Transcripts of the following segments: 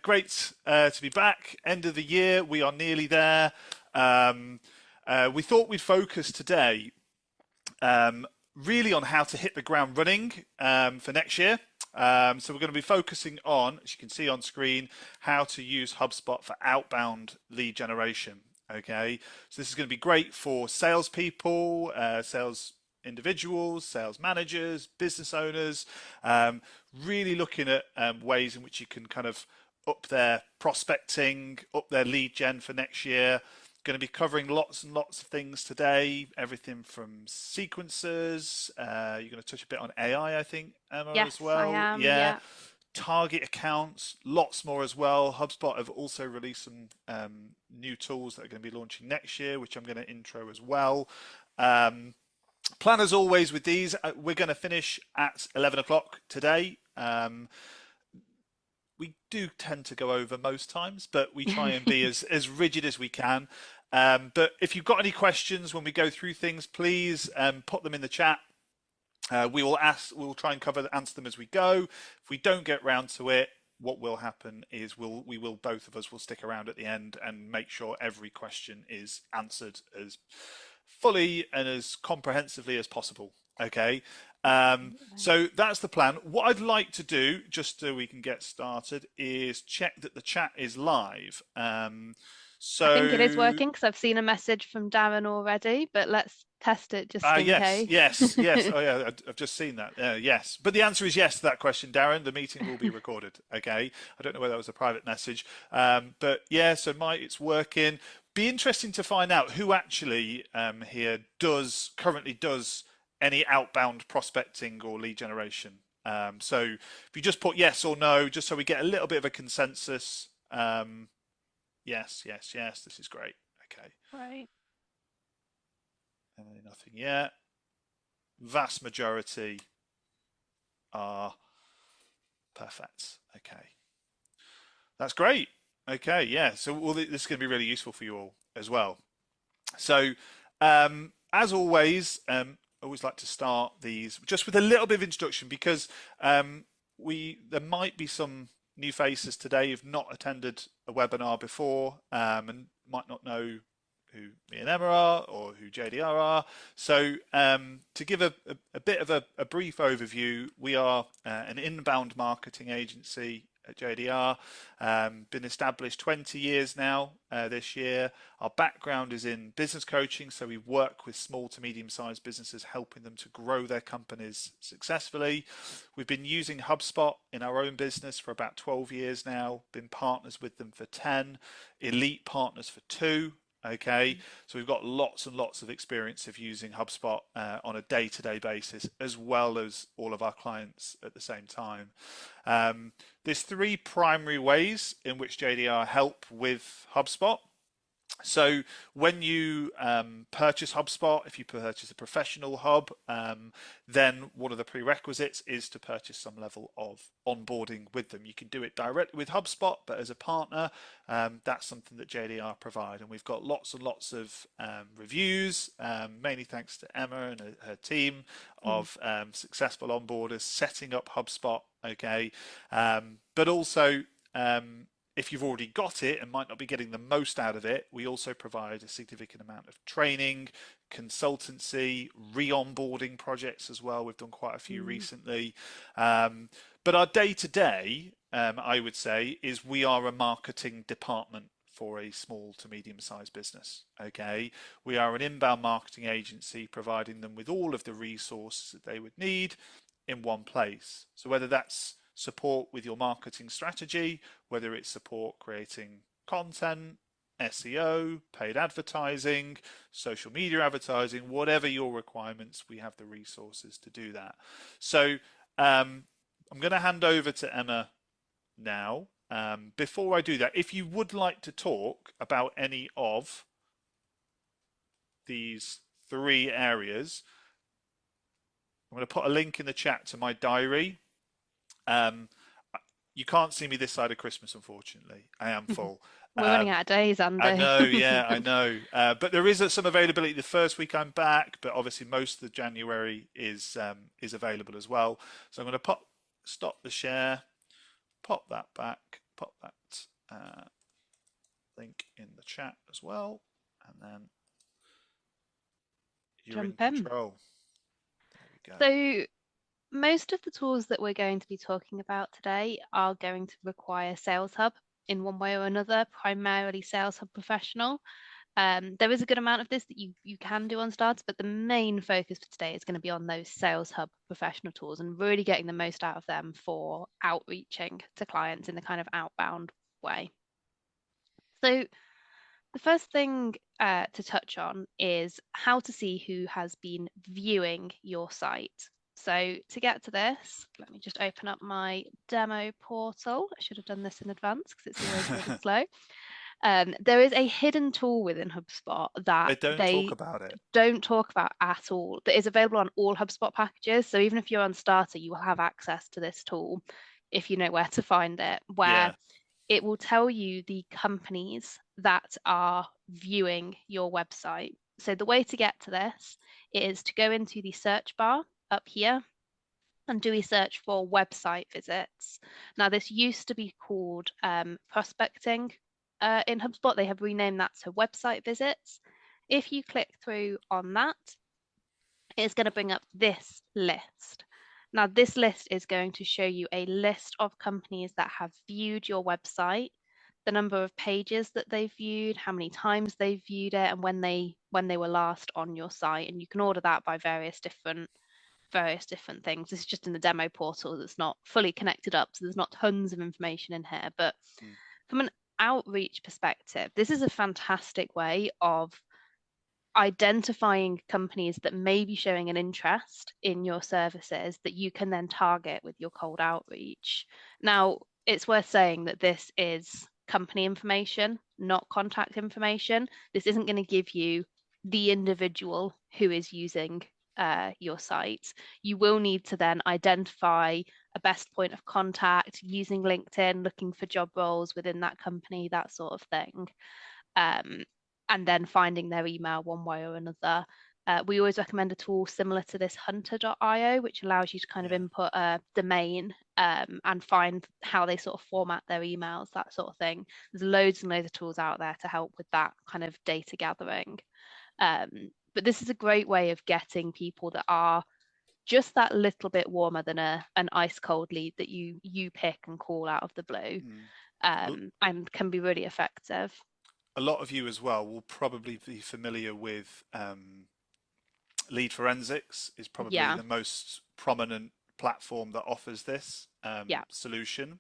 Great to be back. End of the year, we are nearly there. We thought we'd focus today really on how to hit the ground running for next year. So we're going to be focusing on, as you can see on screen, how to use HubSpot for outbound lead generation. Okay, so this is going to be great for salespeople, sales individuals, sales managers, business owners, really looking at ways in which you can kind of up their prospecting, up their lead gen for next year. Going to be covering lots and lots of things today, everything from sequencers. You're going to touch a bit on AI, I think, Emma, as Yes, I well. am. Yeah. Yeah. Target accounts, lots more as well. HubSpot have also released some new tools that are going to be launching next year, which I'm going to intro as well. Plan as always with these, we're going to finish at 11 o'clock today. We do tend to go over most times, but we try and be as rigid as we can. But if you've got any questions when we go through things, please put them in the chat. We'll try and answer them as we go. If we don't get round to it, what will happen is both of us will stick around at the end and make sure every question is answered as fully and as comprehensively as possible. Okay. So that's the plan. What I'd like to do, just so we can get started, is check that the chat is live. I think it is So working because I've seen a message from Darren already, but let's test it just in yes, case. yes, yes. Oh yeah, I've just seen that. Yes, but the answer is yes to that question, Darren. The meeting will be recorded. Okay. I don't know whether that was a private message, but yeah. So it's working. Be interesting to find out who actually here currently does any outbound prospecting or lead generation. So if you just put yes or no, just so we get a little bit of a consensus. Yes, yes, yes. This is great. Okay. Right. Nothing yet. Vast majority are perfect. Okay. That's great. Okay. Yeah. So this is going to be really useful for you all as well. So as always, I always like to start these just with a little bit of introduction because there might be some new faces today who've not attended a webinar before and might not know who me and Emma are or who JDR are. So to give a bit of a brief overview, we are an inbound marketing agency at JDR, been established 20 years now this year. Our background is in business coaching, so we work with small to medium-sized businesses, helping them to grow their companies successfully. We've been using HubSpot in our own business for about 12 years now, been partners with them for 10, elite partners for 2. Okay, so we've got lots and lots of experience of using HubSpot on a day-to-day basis, as well as all of our clients at the same time. There's 3 primary ways in which JDR help with HubSpot. So when you purchase HubSpot, if you purchase a professional hub, then one of the prerequisites is to purchase some level of onboarding with them. You can do it directly with HubSpot, but as a partner, that's something that JDR provide. And we've got lots and lots of reviews, mainly thanks to Emma and her team of successful onboarders setting up HubSpot. Okay, but also if you've already got it and might not be getting the most out of it, we also provide a significant amount of training, consultancy, re-onboarding projects as well. We've done quite a few recently. But our day-to-day, I would say, is we are a marketing department for a small to medium-sized business. Okay, we are an inbound marketing agency providing them with all of the resources that they would need in one place. So whether that's support with your marketing strategy, whether it's support creating content, SEO, paid advertising, social media advertising, whatever your requirements, we have the resources to do that. So I'm going to hand over to Emma now. Before I do that, if you would like to talk about any of these 3 areas, I'm going to put a link in the chat to my diary. You can't see me this side of Christmas, unfortunately. I am full. We're running out of days, I Andy. know, yeah, I know. But there is some availability the first week I'm back, but obviously most of January is available as well. So I'm going to stop the share, pop that chat as well, and then you're in Jump in. control. There we go. So most of the tools that we're going to be talking about today are going to require Sales Hub in one way or another, primarily Sales Hub Professional. There is a good amount of this that you can do on starters, but the main focus for today is going to be on those Sales Hub Professional tools and really getting the most out of them for outreaching to clients in the kind of outbound way. So the first thing to touch on is how to see who has been viewing your site. So to get to this, let me just open up my demo portal. I should have done this in advance because it's always really slow. There is a hidden tool within HubSpot that They don't talk they about it. don't talk about at all, that is available on all HubSpot packages. So even if you're on Starter, you will have access to this tool if you know where to find it, where Yeah. it will tell you the companies that are viewing your website. So the way to get to this is to go into the search bar up here and do a search for website visits. Now, this used to be called prospecting in HubSpot. They have renamed that to website visits. If you click through on that, it's going to bring up this list. Now, this list is going to show you a list of companies that have viewed your website, the number of pages that they've viewed, how many times they've viewed it, and when they were last on your site. And you can order that by various different things. This is just in the demo portal that's not fully connected up, so there's not tons of information in here. But from an outreach perspective, this is a fantastic way of identifying companies that may be showing an interest in your services that you can then target with your cold outreach. Now, it's worth saying that this is company information, not contact information. This isn't going to give you the individual who is using your site. You will need to then identify a best point of contact using LinkedIn, looking for job roles within that company, that sort of thing. And then finding their email one way or another. We always recommend a tool similar to this hunter.io, which allows you to kind of input a domain and find how they sort of format their emails, that sort of thing. There's loads and loads of tools out there to help with that kind of data gathering. But this is a great way of getting people that are just that little bit warmer than an ice cold lead that you pick and call out of the blue, and can be really effective. A lot of you as well will probably be familiar with Lead Forensics is probably Yeah. the most prominent platform that offers this Yeah. solution.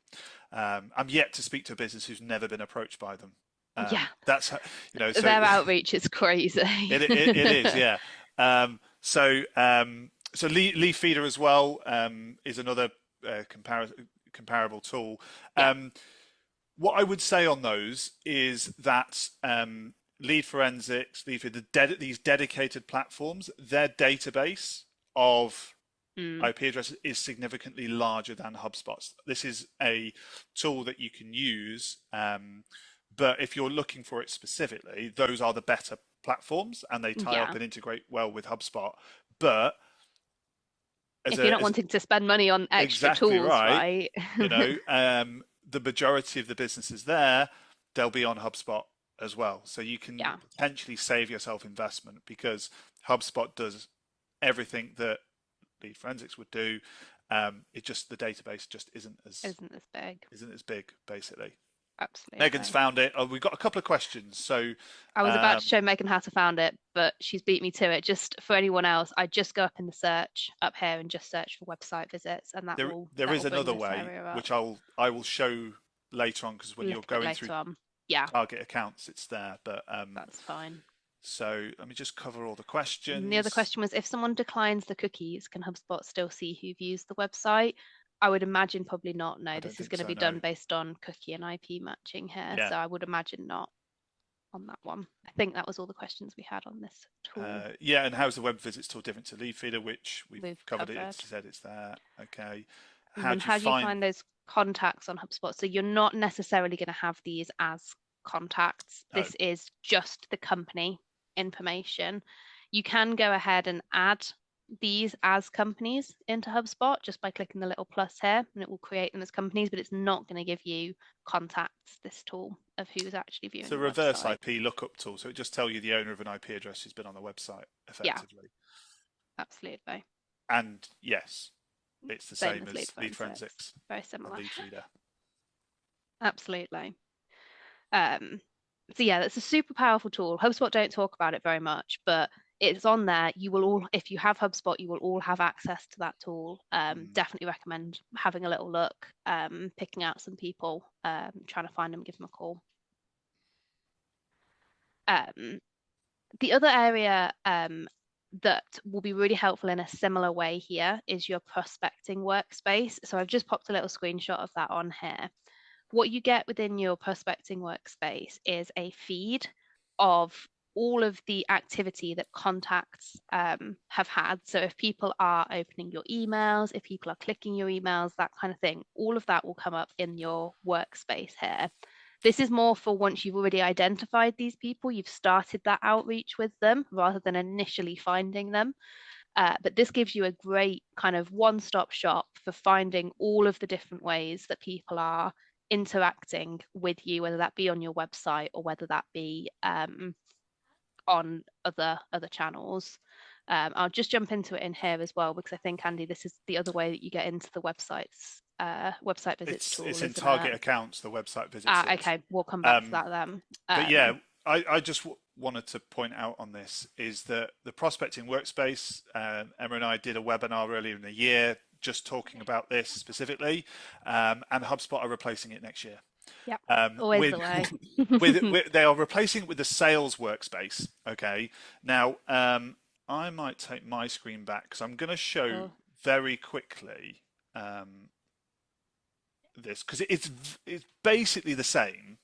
I'm yet to speak to a business who's never been approached by them. Yeah. That's so Their outreach is crazy. it is, yeah. So Lead Feeder as well is another comparable tool. Yeah. What I would say on those is that Lead Forensics, Lead Feeder, these dedicated platforms, their database of IP addresses is significantly larger than HubSpot's. This is a tool that you can use, but if you're looking for it specifically, those are the better platforms and they tie up and integrate well with HubSpot. But if you're not wanting to spend money on extra exactly tools, right? You know, the majority of the businesses there, they'll be on HubSpot as well. So you can potentially save yourself investment because HubSpot does everything that Lead Forensics would do. It just, the database just isn't as big, basically. Absolutely. Megan's found it. Oh, we've got a couple of questions. So I was about to show Megan how to find it, but she's beat me to it. Just for anyone else, I just go up in the search up here and just search for website visits, and there is another way which I will show later on, because when you're going through target accounts, it's there. But that's fine. So let me just cover all the questions. And the other question was, if someone declines the cookies, can HubSpot still see who views the website? I would imagine probably not. No, this is going to be done based on cookie and IP matching here. So I would imagine not on that one. I think that was all the questions we had on this tool. And how's the web visits tool different to Lead Feeder, which we've covered it. It said it's there. Okay. How do you find those contacts on HubSpot? So you're not necessarily going to have these as contacts. This is just the company information. You can go ahead and add these as companies into HubSpot just by clicking the little plus here, and it will create them as companies, but it's not going to give you contacts, this tool. of who's actually It's viewing a the reverse website. IP lookup tool, so it just tells you the owner of an IP address who's been on the website Yeah, effectively. absolutely. And yes, it's the Same same as lead as Lead forensics. Forensics Very and similar. Lead Reader. Absolutely. Um, so yeah, that's a super powerful tool. HubSpot don't talk about it very much, but it's on there. You will all, if you have HubSpot, you will all have access to that tool. Mm. Definitely recommend having a little look, picking out some people, trying to find them, give them a call. Um, the other area that will be really helpful in a similar way here is your prospecting workspace. So I've just popped a little screenshot of that on here. What you get within your prospecting workspace is a feed of all of the activity that contacts have had. So if people are opening your emails, if people are clicking your emails, that kind of thing, all of that will come up in your workspace here. This is more for once you've already identified these people, you've started that outreach with them rather than initially finding them. But this gives you a great kind of one-stop shop for finding all of the different ways that people are interacting with you, whether that be on your website or whether that be on other channels. I'll just jump into it in here as well because I think, Andy, this is the other way that you get into the website visits It's tool, in isn't it? target accounts, the website visits list. Okay, we'll come back to Um, that then. but yeah, I just wanted to point out on this is that the prospecting workspace, Emma and I did a webinar earlier in the year just talking about this specifically, and HubSpot are replacing it next year. Yep, Um, always with, the way. they are replacing it with the sales workspace. Okay, now I might take my screen back because I'm going to show Sure. very quickly this because it's basically the same,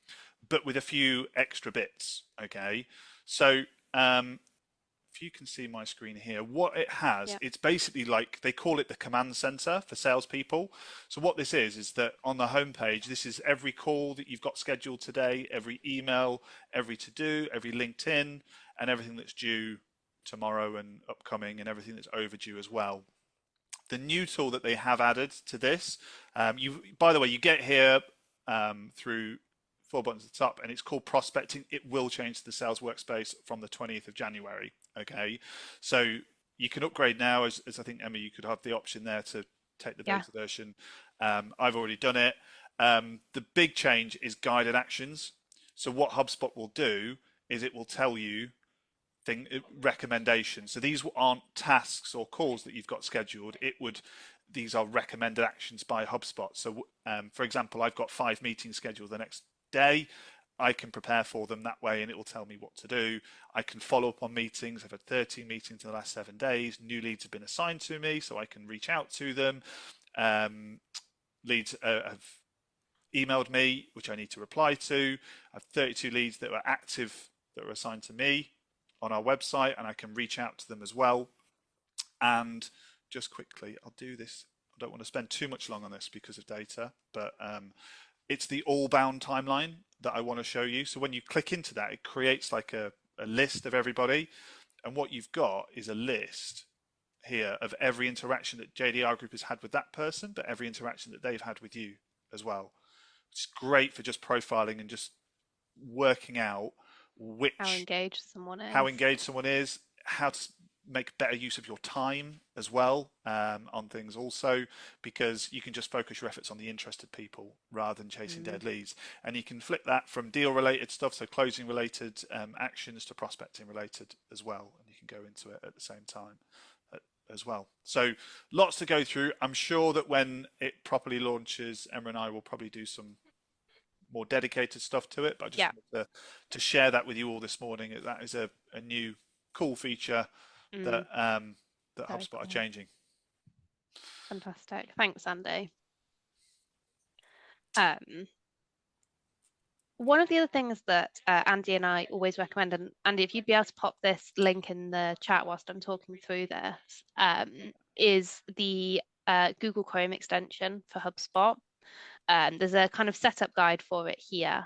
but with a few extra bits. Okay, so if you can see my screen here, what it has, Yeah, it's basically like they call it the command center for salespeople. So what this is that on the homepage, this is every call that you've got scheduled today, every email, every to do, every LinkedIn, and everything that's due tomorrow and upcoming, and everything that's overdue as well. The new tool that they have added to this, by the way, you get here through four buttons at the top, and it's called prospecting. It will change to the sales workspace from the 20th of January. Okay, so you can upgrade now, as I think Emma, you could have the option there to take the yeah, beta version. I've already done it. The big change is guided actions. So what HubSpot will do is it will tell you recommendations. So these aren't tasks or calls that you've got scheduled. These are recommended actions by HubSpot. So for example, I've got 5 meetings scheduled the next day. I can prepare for them that way and it will tell me what to do. I can follow up on meetings. I've had 13 meetings in the last 7 days. New leads have been assigned to me, so I can reach out to them. Leads have emailed me, which I need to reply to. I have 32 leads that were active that were assigned to me on our website, and I can reach out to them as well. And just quickly, I'll do this. I don't want to spend too much long on this because of data, but it's the all-bound timeline that I want to show you. So when you click into that, it creates like a list of everybody. And what you've got is a list here of every interaction that JDR Group has had with that person, but every interaction that they've had with you as well. It's great for just profiling and just working out how which engaged someone how is. engaged someone is, how to make better use of your time as well on things also, because you can just focus your efforts on the interested people rather than chasing Mm. dead leads. And you can flip that from deal related stuff, so closing related actions, to prospecting related as well. And you can go into it at the same time as well. So lots to go through. I'm sure that when it properly launches, Emma and I will probably do some more dedicated stuff to it. But I just Yeah, wanted to share that with you all this morning. That is a new cool feature mm. that that Very HubSpot are cool. changing. Fantastic. Thanks, Andy. Um, One of the other things that Andy and I always recommend, and Andy, if you'd be able to pop this link in the chat whilst I'm talking through this, is the Google Chrome extension for HubSpot. There's a kind of setup guide for it here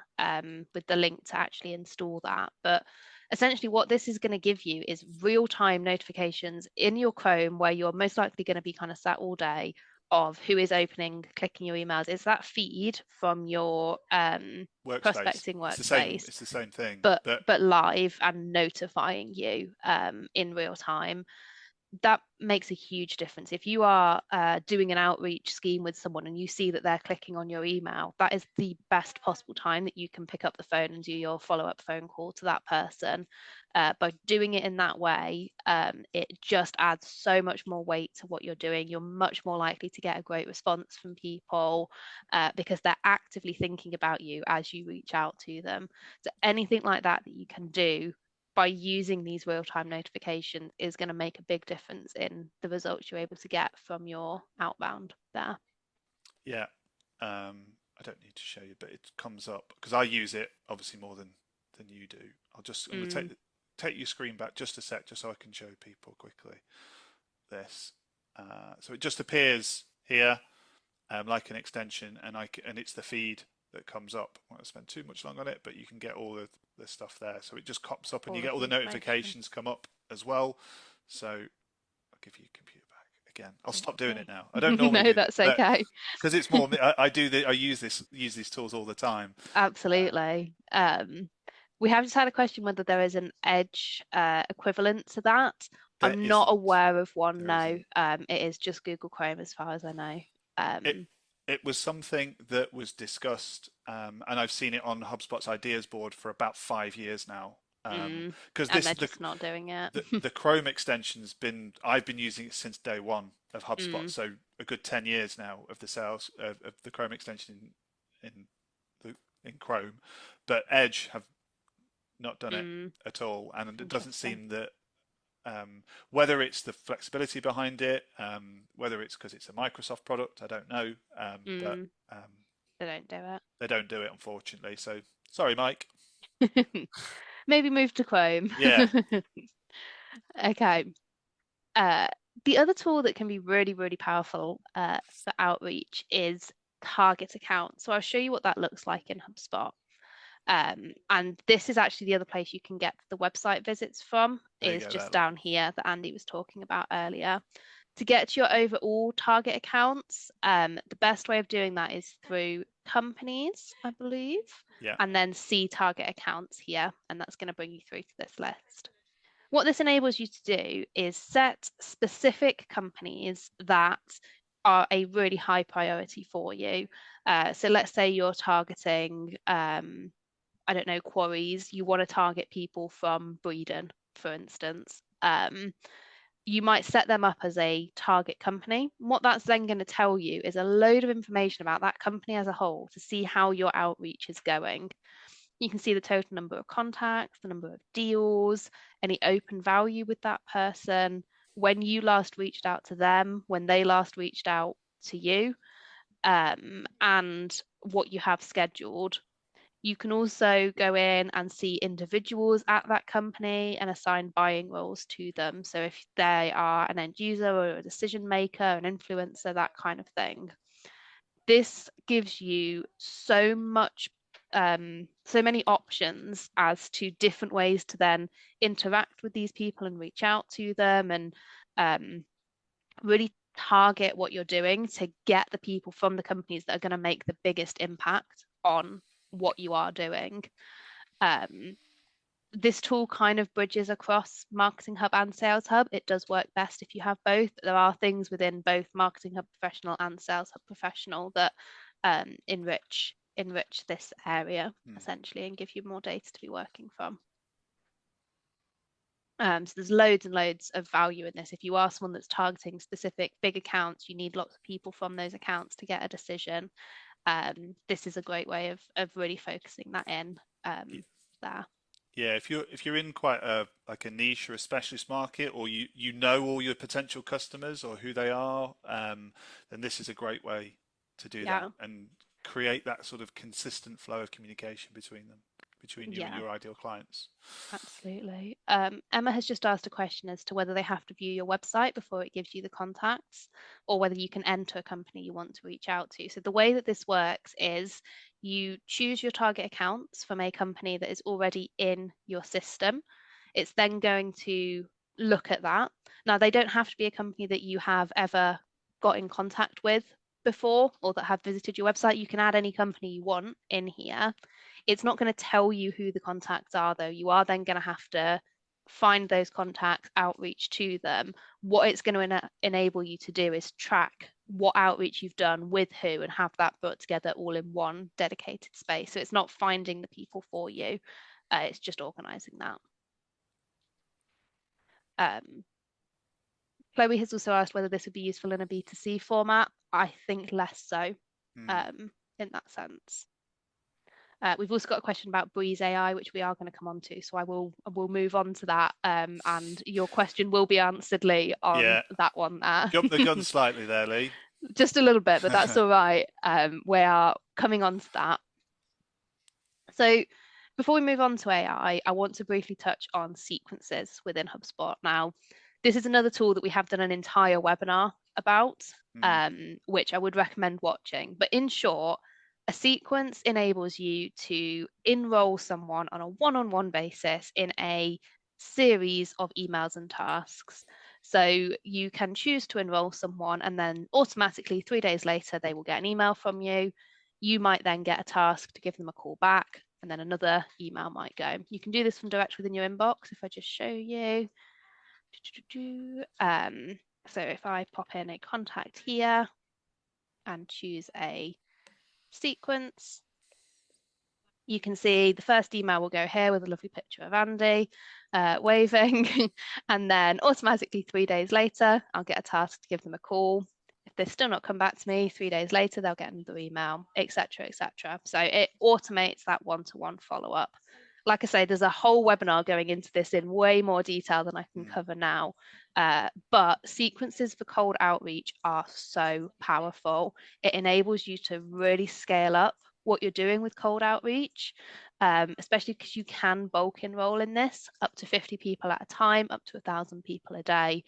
with the link to actually install that. But essentially, what this is going to give you is real-time notifications in your Chrome where you're most likely going to be kind of sat all day. of who is opening, clicking your emails. It's that feed from your Workspace. prospecting It's the same. workspace, It's the same thing. but But live and notifying you in real time. That makes a huge difference. If you are doing an outreach scheme with someone and you see that they're clicking on your email, that is the best possible time that you can pick up the phone and do your follow-up phone call to that person. By doing it in that way, it just adds so much more weight to what you're doing. You're much more likely to get a great response from people because they're actively thinking about you as you reach out to them. So anything like that that you can do by using these real-time notifications is going to make a big difference in the results you're able to get from your outbound there. yeah, I don't need to show you, but it comes up because I use it obviously more than you do. I'm going to Mm, take your screen back just a sec, just so I can show people quickly this. So it just appears here like an extension, and it's the feed that comes up. I won't spend too much long on it, but you can get all the stuff there. So it just pops up, and you all get of all the the information. notifications come up as well. So I'll give you your computer back again. I'll Thank stop doing it you. now. I don't normally No, do this, that's but okay. because it's more, I use these tools all the time. Absolutely. We have just had a question whether there is an Edge equivalent to that. There I'm not isn't. aware of one, There no. isn't. It is just Google Chrome as far as I know. It Um, it was something that was discussed, and I've seen it on HubSpot's ideas board for about 5 years now. mm, Because and they're just not doing it. the Chrome extension's been I've been using it since day one of HubSpot, Mm, so a good 10 years now of the sales of the Chrome extension in the in Chrome, but Edge have not done it mm, at all, and it doesn't interesting. seem that whether it's the flexibility behind it, whether it's because it's a Microsoft product, I don't know, but Mm, they don't do they don't do it unfortunately. So sorry, Mike. it. Maybe move to Chrome. Yeah, Okay. Uh, the other tool that can be really, really powerful for outreach is target accounts. So I'll show you what that looks like in HubSpot. And this is actually the other place you can get the website visits from, there you is go. just There, look. down here that Andy was talking about earlier. To get to your overall target accounts, the best way of doing that is through companies, I believe, Yeah, and then see target accounts here, and that's going to bring you through to this list. What this enables you to do is set specific companies that are a really high priority for you. So let's say you're targeting, I don't know, quarries. You want to target people from Breedon, for instance. You might set them up as a target company. What that's then going to tell you is a load of information about that company as a whole to see how your outreach is going. You can see the total number of contacts, the number of deals, any open value with that person, when you last reached out to them, when they last reached out to you, and what you have scheduled. You can also go in and see individuals at that company and assign buying roles to them. So if they are an end user or a decision maker, an influencer, that kind of thing. This gives you so many options as to different ways to then interact with these people and reach out to them and um, really target what you're doing to get the people from the companies that are going to make the biggest impact on what you are doing. Um, this tool kind of bridges across Marketing Hub and Sales Hub. It does work best if you have both. There are things within both Marketing Hub Professional and Sales Hub Professional that enrich this area hmm. essentially and give you more data to be working from. So there's loads and loads of value in this. If you are someone that's targeting specific big accounts, you need lots of people from those accounts to get a decision. This is a great way of really focusing that in there. Yeah, if you're in quite a like a niche or a specialist market, or you know all your potential customers or who they are, then this is a great way to do that Yeah, and create that sort of consistent flow of communication between them, between you and yeah. your ideal clients. Absolutely. Emma has just asked a question as to whether they have to view your website before it gives you the contacts, or whether you can enter a company you want to reach out to. So the way that this works is you choose your target accounts from a company that is already in your system. It's then going to look at that. Now, they don't have to be a company that you have ever got in contact with before or that have visited your website. You can add any company you want in here. It's not going to tell you who the contacts are, though. You are then going to have to find those contacts, outreach to them. What it's going to enable you to do is track what outreach you've done with who and have that brought together all in one dedicated space. So it's not finding the people for you, it's just organizing that. Chloe has also asked whether this would be useful in a B2C format. I think less so in that sense. We've also got a question about Breeze AI, which we are going to come on to. So I will move on to that. And your question will be answered, Lee, on that one there. Jump the gun slightly there, Lee. Just a little bit, but that's all right. We are coming on to that. So before we move on to AI, I want to briefly touch on sequences within HubSpot. Now, this is another tool that we have done an entire webinar about, which I would recommend watching. But in short, a sequence enables you to enroll someone on a one-on-one basis in a series of emails and tasks. So you can choose to enroll someone, and then automatically 3 days later, they will get an email from you. You might then get a task to give them a call back, and then another email might go. You can do this from direct within your inbox. If I just show you. So if I pop in a contact here and choose a sequence, you can see the first email will go here with a lovely picture of Andy waving, and then automatically 3 days later, I'll get a task to give them a call. If they've still not come back to me 3 days later, they'll get another email, etc., etc. So it automates that one-to-one follow-up. Like I say, there's a whole webinar going into this in way more detail than I can cover now. But sequences for cold outreach are so powerful. It enables you to really scale up what you're doing with cold outreach, especially because you can bulk enroll in this up to 50 people at a time, up to 1,000 people a day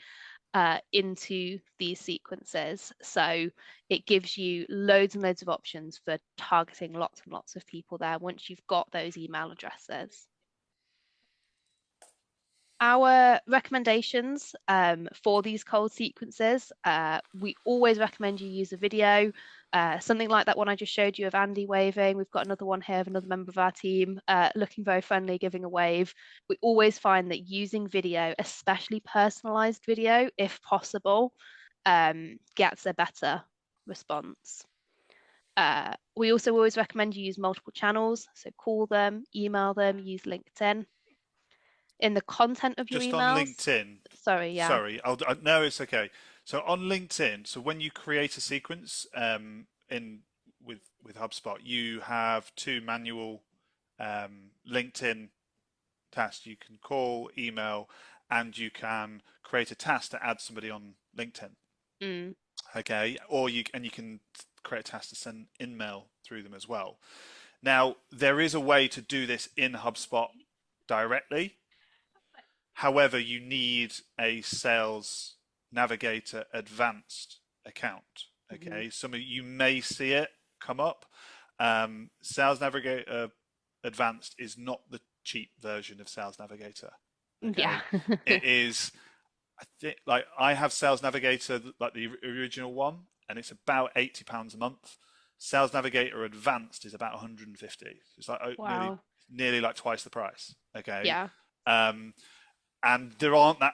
into these sequences. So it gives you loads and loads of options for targeting lots and lots of people there once you've got those email addresses. Our recommendations for these cold sequences, we always recommend you use a video, something like that one I just showed you of Andy waving. We've got another one here of another member of our team looking very friendly, giving a wave. We always find that using video, especially personalized video, if possible, gets a better response. We also always recommend you use multiple channels, so call them, email them, use LinkedIn. In the content of your Just emails. on LinkedIn. Sorry, yeah. Sorry, no, it's okay. So on LinkedIn, so when you create a sequence with HubSpot, you have 2 manual LinkedIn tasks. You can call, email, and you can create a task to add somebody on LinkedIn. Okay, or you can create a task to send email through them as well. Now, there is a way to do this in HubSpot directly. However, you need a Sales Navigator Advanced account. Okay, some of you may see it come up. Sales Navigator Advanced is not the cheap version of Sales Navigator. Okay? Yeah. It is. I think like I have Sales Navigator, like the original one, and it's about £80 a month. Sales Navigator Advanced is about 150. It's like Wow. nearly like twice the price. Okay. Yeah. And there aren't that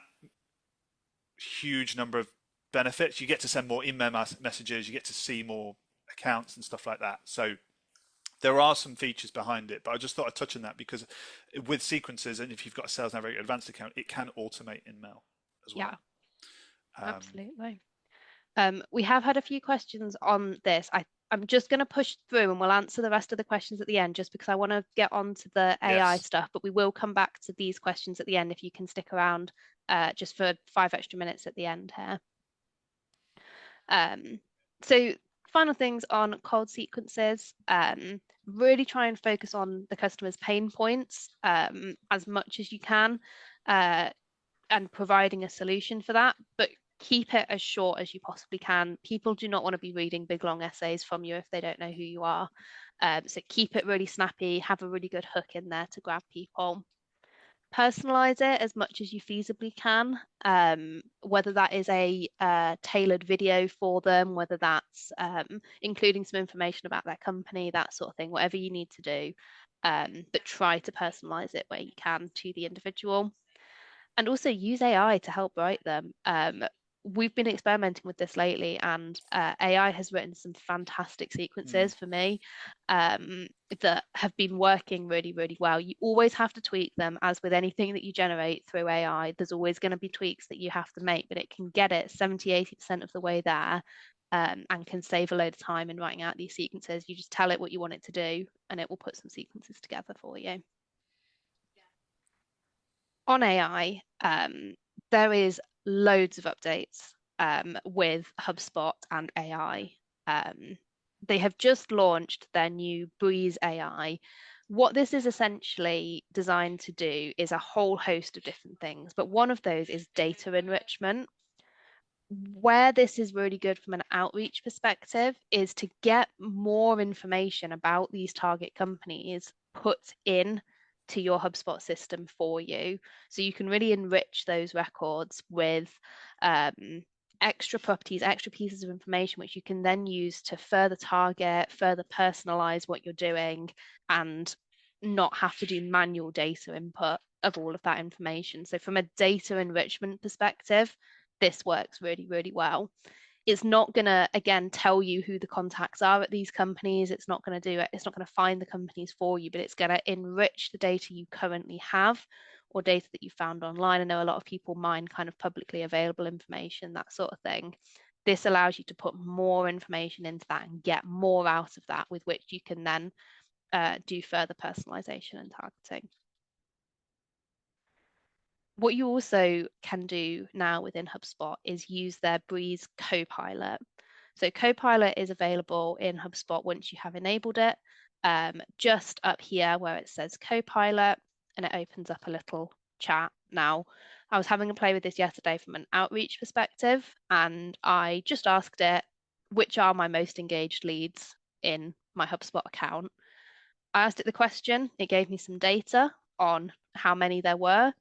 huge number of benefits. You get to send more email messages, you get to see more accounts and stuff like that. So there are some features behind it, but I just thought I'd touch on that because with sequences, and if you've got a Sales Navigator Advanced account, it can automate email as well. Yeah, absolutely. We have had a few questions on this. I'm just going to push through and we'll answer the rest of the questions at the end just because I want to get on to the AI stuff, but we will come back to these questions at the end if you can stick around just for 5 extra minutes at the end here. So final things on cold sequences, really try and focus on the customer's pain points as much as you can and providing a solution for that, but keep it as short as you possibly can. People do not want to be reading big long essays from you if they don't know who you are. So keep it really snappy, have a really good hook in there to grab people. personalize it as much as you feasibly can, whether that is a tailored video for them, whether that's including some information about their company, that sort of thing, whatever you need to do. But try to personalize it where you can to the individual. And also use AI to help write them. We've been experimenting with this lately, and AI has written some fantastic Mm. sequences for me that have been working really, really well. You always have to tweak them, as with anything that you generate through AI. There's always going to be tweaks that you have to make, but it can get it 70-80% of the way there. And can save a load of time in writing out these sequences. You just tell it what you want it to do, and it will put some sequences together for you. On AI, there is loads of updates with HubSpot and AI. Um, they have just launched their new Breeze AI. What this is essentially designed to do is a whole host of different things, but one of those is data enrichment. Where this is really good from an outreach perspective is to get more information about these target companies put in to your HubSpot system for you. So you can really enrich those records with extra properties, extra pieces of information, which you can then use to further target, further personalize what you're doing, and not have to do manual data input of all of that information. So from a data enrichment perspective, this works really, really well. It's not going to, again, tell you who the contacts are at these companies. It's not going to do it. It's not going to find the companies for you, but it's going to enrich the data you currently have or data that you found online. I know a lot of people mine kind of publicly available information, that sort of thing. This allows you to put more information into that and get more out of that, with which you can then do further personalization and targeting. What you also can do now within HubSpot is use their Breeze Copilot. So Copilot is available in HubSpot once you have enabled it. Just up here where it says Copilot, and it opens up a little chat. Now, I was having a play with this yesterday from an outreach perspective, and I just asked it, which are my most engaged leads in my HubSpot account? I asked it the question, it gave me some data on how many there were.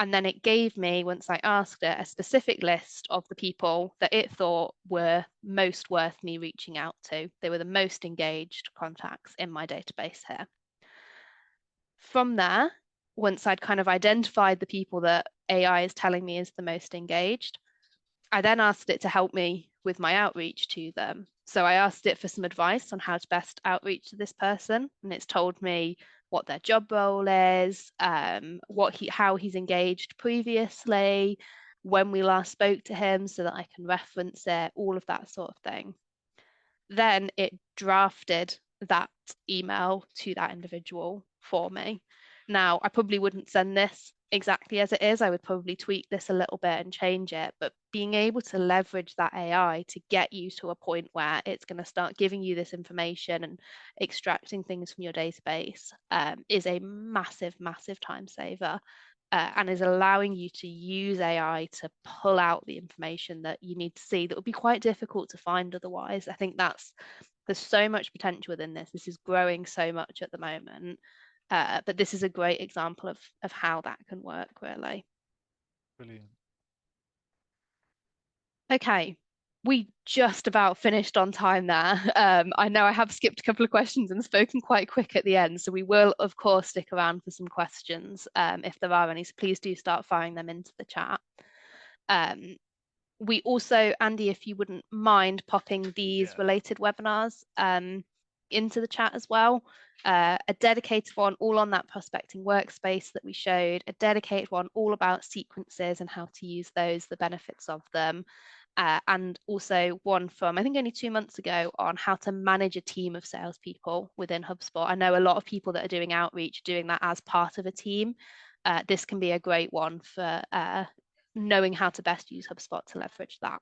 And then it gave me, once I asked it, a specific list of the people that it thought were most worth me reaching out to. They were the most engaged contacts in my database here. From there, once I'd kind of identified the people that AI is telling me is the most engaged, I then asked it to help me with my outreach to them. So I asked it for some advice on how to best outreach to this person, and it's told me what their job role is, how he's engaged previously, when we last spoke to him, so that I can reference it, all of that sort of thing. Then it drafted that email to that individual for me. Now, I probably wouldn't send this exactly as it is. I would probably tweak this a little bit and change it, but being able to leverage that AI to get you to a point where it's going to start giving you this information and extracting things from your database is a massive, massive time saver. And is allowing you to use AI to pull out the information that you need to see that would be quite difficult to find otherwise. I think there's so much potential within this. This is growing so much at the moment. But this is a great example of how that can work, really. Brilliant. Okay, we just about finished on time there. I know I have skipped a couple of questions and spoken quite quick at the end, so we will, of course, stick around for some questions if there are any. So please do start firing them into the chat. We also, Andy, if you wouldn't mind popping these related webinars into the chat as well. A dedicated one all on that prospecting workspace that we showed, a dedicated one all about sequences and how to use those, the benefits of them. And also one from, I think, only 2 months ago on how to manage a team of salespeople within HubSpot. I know a lot of people that are doing outreach doing that as part of a team. This can be a great one for knowing how to best use HubSpot to leverage that.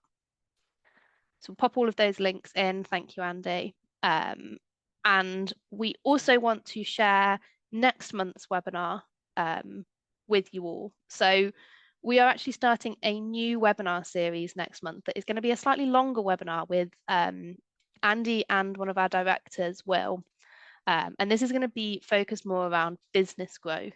So we'll pop all of those links in. Thank you, Andy. And we also want to share next month's webinar with you all. So we are actually starting a new webinar series next month that is going to be a slightly longer webinar with Andy and one of our directors, Will. And this is going to be focused more around business growth.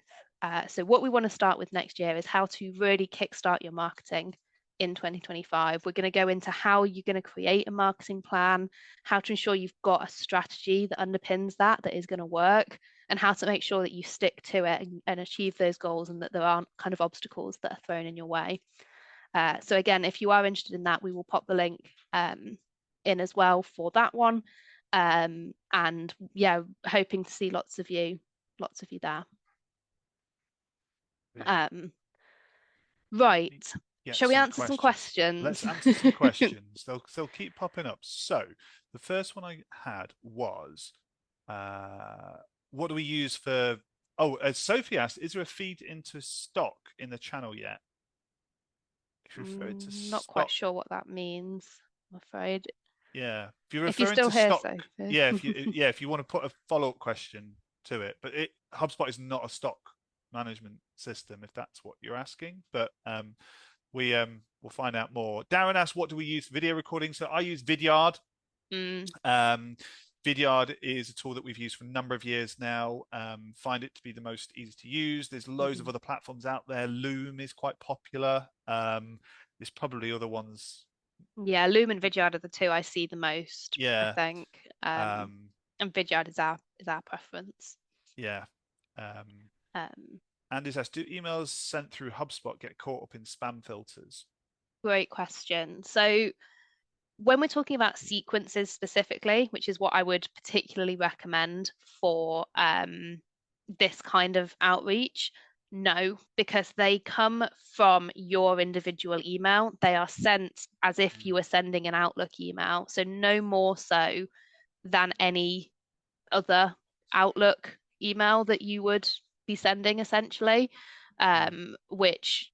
So what we want to start with next year is how to really kickstart your marketing in 2025. We're going to go into how you're going to create a marketing plan, how to ensure you've got a strategy that underpins that is going to work, and how to make sure that you stick to it and achieve those goals and that there aren't kind of obstacles that are thrown in your way. So again, if you are interested in that, we will pop the link in as well for that one. And yeah, hoping to see lots of you there. Brilliant. Right. Get Shall we some answer some questions. Let's questions? answer some questions. They'll keep popping up. So the first one I had was, what do we use for? Oh, as Sophie asked, is there a feed into stock in the channel yet? If you're referring to Not quite stock, sure what that means, I'm afraid. yeah. If you're If you're referring still to here, stock, Sophie. yeah. If you want to put a follow-up question to it, but HubSpot is not a stock management system if that's what you're asking. But we'll find out more. Darren asked, what do we use for video recording? So I use Vidyard. Mm, Vidyard is a tool that we've used for a number of years now. Find it to be the most easy to use. There's loads of mhm. other platforms out there. Loom is quite popular. There's probably other ones. Yeah, Loom and Vidyard are the two I see the most, I Yeah. think. Um, And Vidyard is our preference. yeah. Um, Um, Andy says, do emails sent through HubSpot get caught up in spam filters? Great question. So when we're talking about sequences specifically, which is what I would particularly recommend for this kind of outreach, no, because they come from your individual email. They are sent as if you Mm, were sending an Outlook email. So no more so than any other Outlook email that you would be sending essentially, mm, which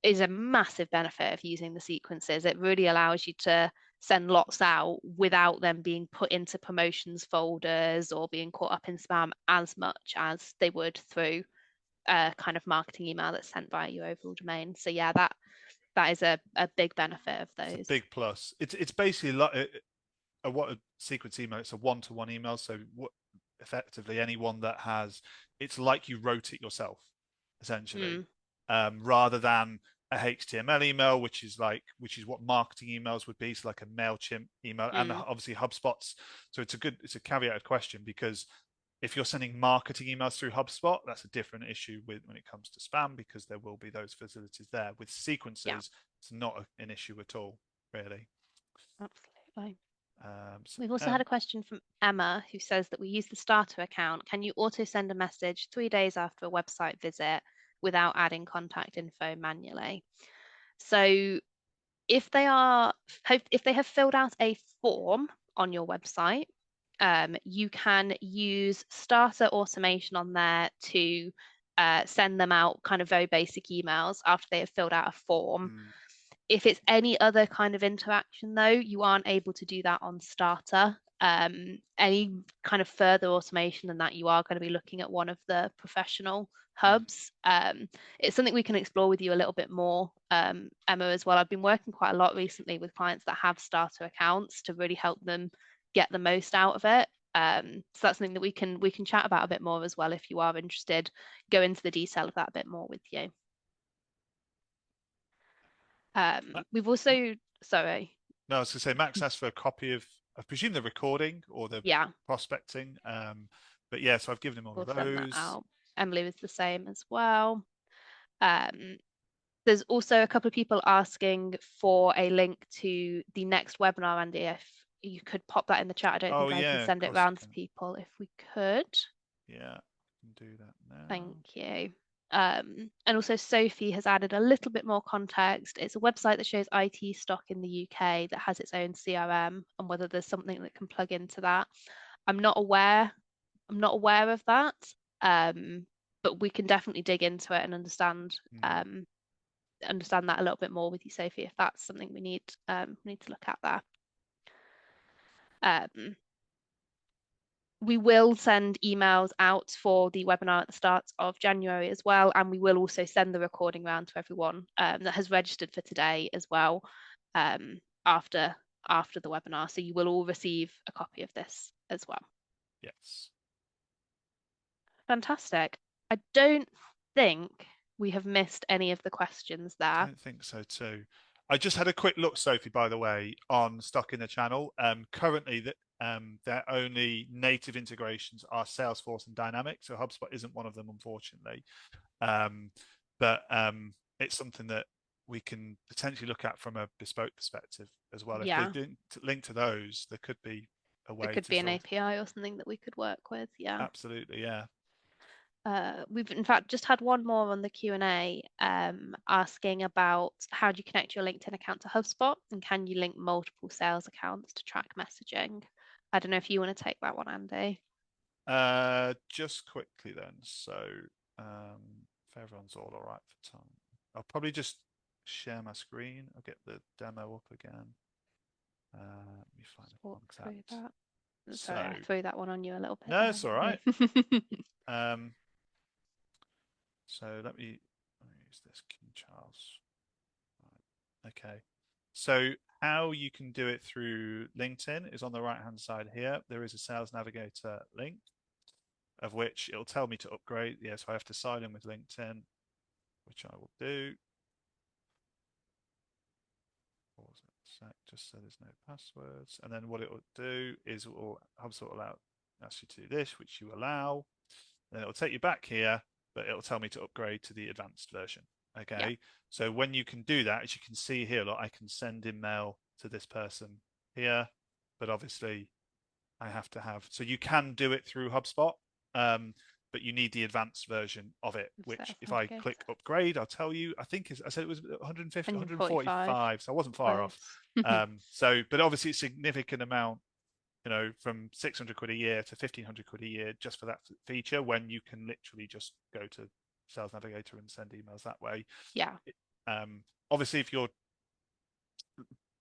is a massive benefit of using the sequences. It really allows you to send lots out without them being put into promotions folders or being caught up in spam as much as they would through a kind of marketing email that's sent via your overall domain. So yeah, that is a big benefit of it's a those. big plus. It's basically like what a sequence email. It's a one-to-one email. So effectively anyone that has, it's like you wrote it yourself, essentially, Mm, rather than a HTML email, which is what marketing emails would be. So like a MailChimp email, and mm, obviously HubSpot's. So it's a caveated question because if you're sending marketing emails through HubSpot, that's a different issue when it comes to spam because there will be those facilities there. With yeah, sequences, it's not an issue at all, really. absolutely. So, We've also had a question from Emma who says that we use the starter account. Can you auto send a message 3 days after a website visit without adding contact info manually? So if they have filled out a form on your website, you can use starter automation on there to send them out kind of very basic emails after they have filled out a form. mm, If it's any other kind of interaction, though, you aren't able to do that on Starter. Any kind of further automation than that, you are going to be looking at one of the professional mm, hubs. It's something we can explore with you a little bit more, Emma, as well. I've been working quite a lot recently with clients that have Starter accounts to really help them get the most out of it. So that's something that we can chat about a bit more as well if you are interested. Go into the detail of that a bit more with you. uh, We've also, sorry, no, I was going to say Max asked for a copy of, I presume the recording or the yeah, prospecting. But yeah, so I've given him all we'll of send that those. out. Emily was the same as well. Um, there's also a couple of people asking for a link to the next webinar, Andy. If you could pop that in the chat, I don't Oh think I can yeah, of send it course around I to can. people. If we could, Yeah, I can do that thank now. you. And also Sophie has added a little bit more context. It's a website that shows IT stock in the UK that has its own CRM and whether there's something that can plug into that. I'm not aware I'm not aware of that, but we can definitely dig into it and Hmm. understand that a little bit more with you, Sophie, if that's something we need to look at there. Um, we will send emails out for the webinar at the start of January as well, and we will also send the recording round to everyone that has registered for today as well after the webinar. So you will all receive a copy of this as well. Yes. Fantastic. I don't think we have missed any of the questions I there. don't think so too. I just had a quick look, Sophie, by the way, on stock in the channel. Currently, their only native integrations are Salesforce and Dynamics, so HubSpot isn't one of them, unfortunately. Um, but it's something that we can potentially look at from a bespoke perspective as well. If they Yeah, didn't link to those, there could be a there way could to be an sort of API or something that we could work with. Yeah. absolutely, yeah. We've in fact just had one more on the Q&A asking about how do you connect your LinkedIn account to HubSpot and can you link multiple sales accounts to track messaging? I don't know if you want to take that one, Andy. Just quickly then. So, if everyone's all right for time, I'll probably just share my screen. I'll get the demo up again. Let me find Just the walk through contact. that. Sorry, So, I threw that one on you a little bit no, there, it's all right. Andy. Um, so let me use this King Charles. Right. Okay. So how you can do it through LinkedIn is on the right hand side here. There is a Sales Navigator link, of which it'll tell me to upgrade. Yeah, so I have to sign in with LinkedIn, which I will do. Pause it a sec, just so there's no passwords. And then what it will do is it will HubSpot will ask you to do this, which you allow. Then it will take you back here, but it will tell me to upgrade to the advanced version. Yeah, Okay. So when you can do that, as you can see here, look, I can send email to this person here, but obviously I have to have, so you can do it through HubSpot, but you need the advanced version of it, which Sales if I Navigator. click upgrade, I'll tell you, I think I said it was 150, 145. 145, so I wasn't far off. Close. But obviously it's a significant amount, from 600 quid a year to 1500 quid a year just for that feature, when you can literally just go to Sales Navigator and send emails that way. Yeah. Obviously, if you're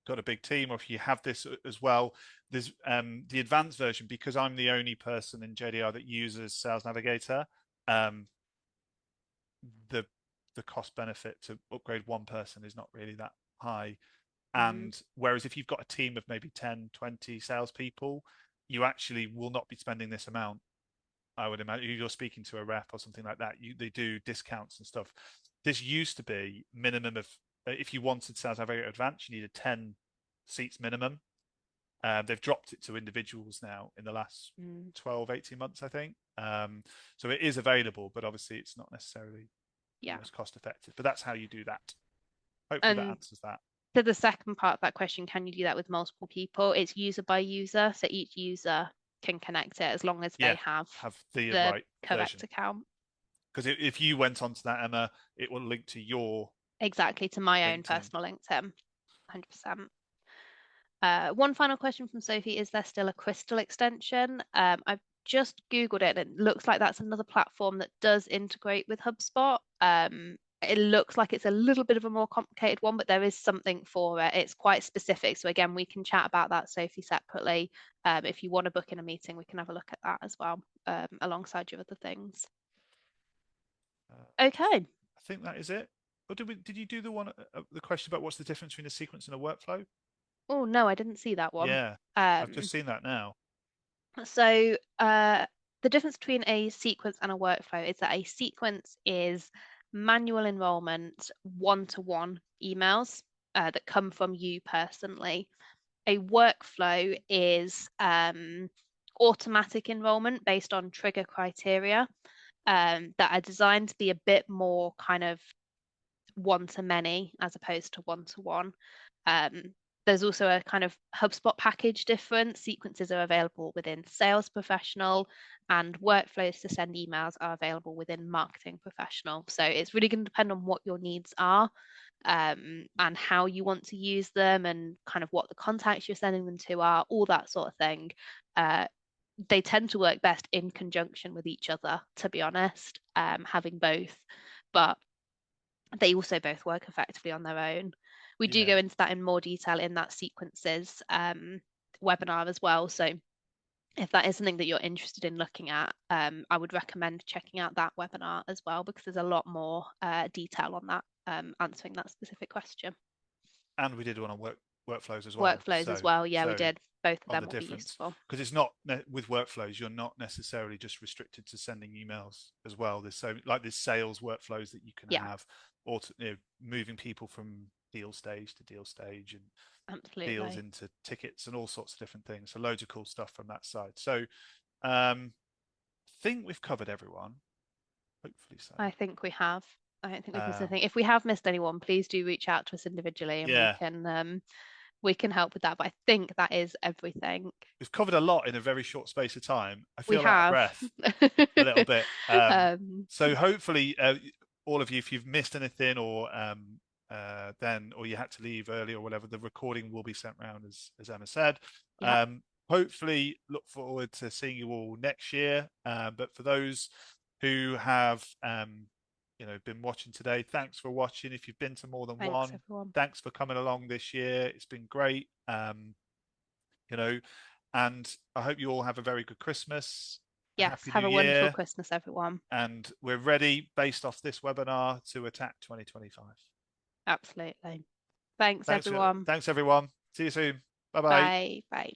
got a big team, or if you have this as well, there's the advanced version, because I'm the only person in JDR that uses Sales Navigator. Um, the the cost benefit to upgrade one person is not really that high. Mm-hmm. And whereas if you've got a team of maybe 10, 20 salespeople, you actually will not be spending this amount. I would imagine if you're speaking to a rep or something like that, they do discounts and stuff. This used to be minimum of, if you wanted Sales Navigator Advanced, you needed 10 seats minimum. They've dropped it to individuals now in the last Mm. 12, 18 months, I think. So it is available, but obviously it's not necessarily the Yeah. most cost effective. But that's how you do that. Hopefully that And answers that. to the second part of that question, can you do that with multiple people? It's user by user, so each user can connect it as long as they Yeah, have have the the right correct version. account. Because if you went onto that, Emma, it will link to your Exactly, to my own LinkedIn. personal LinkedIn. 100%. One final question from Sophie. Is there still a Crystal extension? I've just Googled it and it looks like that's another platform that does integrate with HubSpot. It looks like it's a little bit of a more complicated one, but there is something for it. It's quite specific. So again, we can chat about that, Sophie, separately. If you want to book in a meeting, we can have a look at that as well, alongside your other things. Okay. I think that is it. Or did you do the one, the question about what's the difference between a sequence and a workflow? Oh no, I didn't see that one. Yeah, I've Um, just seen that now. So, the difference between a sequence and a workflow is that a sequence is manual enrollment, one-to-one emails that come from you personally. A workflow is automatic enrollment based on trigger criteria that are designed to be a bit more kind of one-to-many as opposed to one-to-one. Um, there's also a kind of HubSpot package difference. Sequences are available within Sales Professional, and workflows to send emails are available within Marketing Professional. So it's really going to depend on what your needs are, and how you want to use them, and kind of what the contacts you're sending them to are, all that sort of thing. They tend to work best in conjunction with each other, to be honest, having both. But they also both work effectively on their own. We do Yeah, go into that in more detail in that sequences webinar as well. So if that is something that you're interested in looking at, I would recommend checking out that webinar as well, because there's a lot more detail on that, answering that specific question. and we did one on workflows as well. Workflows as well. Yeah, we So did both of on them the will be difference, useful. because it's not with workflows, you're not necessarily just restricted to sending emails as well. There's so like there's sales workflows that you can Yeah, have, or moving people from deal stage to deal stage, and deals absolutely. into tickets and all sorts of different things. So loads of cool stuff from that side. So think we've covered everyone. Hopefully so. I think we have. I don't think we've missed Um, anything. If we have missed anyone, please do reach out to us individually and yeah, we can help with that. But I think that is everything. we've covered a lot in a very short space of time. I We feel out of have. breath a little bit. um, So hopefully, all of you, if you've missed anything or you had to leave early or whatever, the recording will be sent round as Emma said. yeah, Hopefully, look forward to seeing you all next year. But for those who have been watching today, thanks for watching. If you've been to more than thanks one, everyone. thanks for coming along this year. It's been great. You know, and I hope you all have a very good Christmas, a Yes, happy New have a wonderful Year, Christmas, everyone. and we're ready, based off this webinar, to attack 2025. Absolutely. Thanks, Thanks, everyone. thanks everyone. See you soon. Bye bye. Bye. Bye.